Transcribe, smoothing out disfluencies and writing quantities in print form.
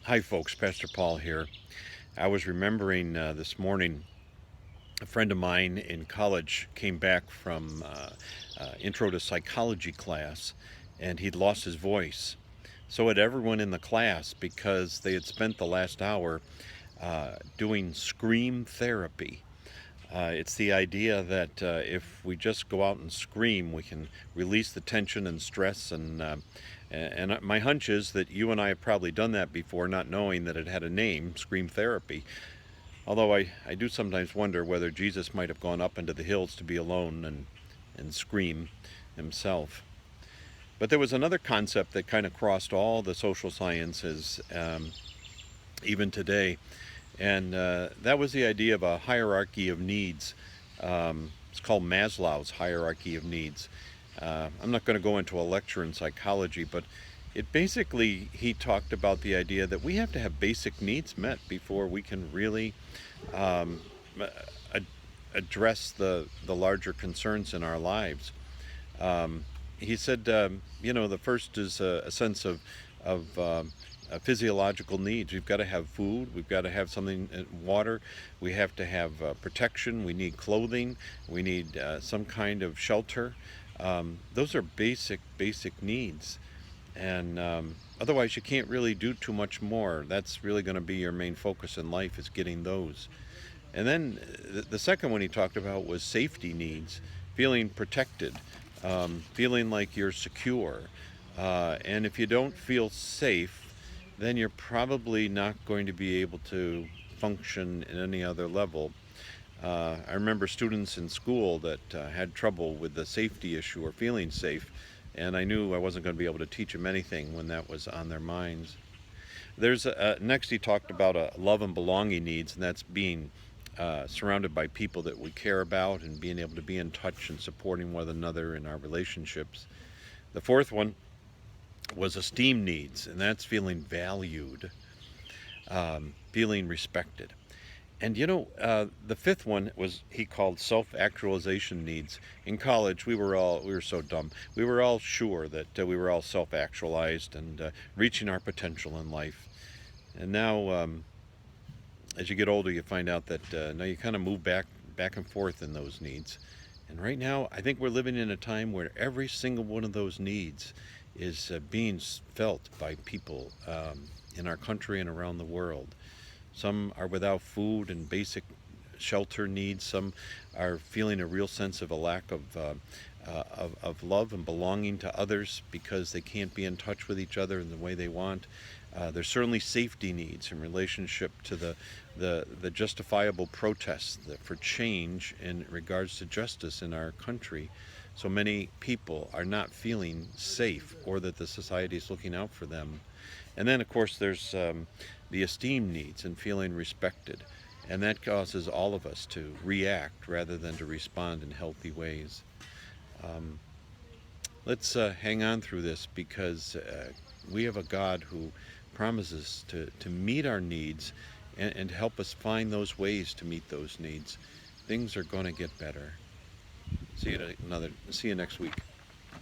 Hi, folks. Pastor Paul here. I was remembering this morning a friend of mine in college came back from intro to psychology class, and he'd lost his voice. So had everyone in the class because they had spent the last hour doing scream therapy. It's the idea that if we just go out and scream, we can release the tension and stress. And my hunch is that you and I have probably done that before, not knowing that it had a name, scream therapy. Although I do sometimes wonder whether Jesus might have gone up into the hills to be alone and scream himself. But there was another concept that kind of crossed all the social sciences, even today, and that was the idea of a hierarchy of needs. It's called Maslow's hierarchy of needs. I'm not going to go into a lecture in psychology, but he talked about the idea that we have to have basic needs met before we can really um, address the larger concerns in our lives. He said, the first is a sense of physiological needs. We've got to have food. We've got to have something, water. We have to have protection. We need clothing. We need some kind of shelter. Those are basic needs, and otherwise you can't really do too much more. That's really going to be your main focus in life, is getting those. And then the second one he talked about was safety needs, feeling protected, feeling like you're secure. And if you don't feel safe, then you're probably not going to be able to function in any other level. I remember students in school that had trouble with the safety issue or feeling safe, and I knew I wasn't going to be able to teach them anything when that was on their minds. Next he talked about love and belonging needs, and that's being surrounded by people that we care about and being able to be in touch and supporting one another in our relationships. The fourth one was esteem needs, and that's feeling valued, feeling respected. And the fifth one was he called self-actualization needs. In college, we were so dumb. We were all sure that we were all self-actualized and reaching our potential in life. And now, as you get older, you find out that now you kind of move back and forth in those needs. And right now, I think we're living in a time where every single one of those needs is being felt by people in our country and around the world. Some are without food and basic shelter needs. Some are feeling a real sense of a lack of love and belonging to others because they can't be in touch with each other in the way they want. There's certainly safety needs in relationship to the justifiable protests for change in regards to justice in our country. So many people are not feeling safe, or that the society is looking out for them. And then, of course, there's the esteem needs and feeling respected. And that causes all of us to react rather than to respond in healthy ways. Um, let's hang on through this, because we have a God who promises to meet our needs and help us find those ways to meet those needs. Things are going to get better. See you next week.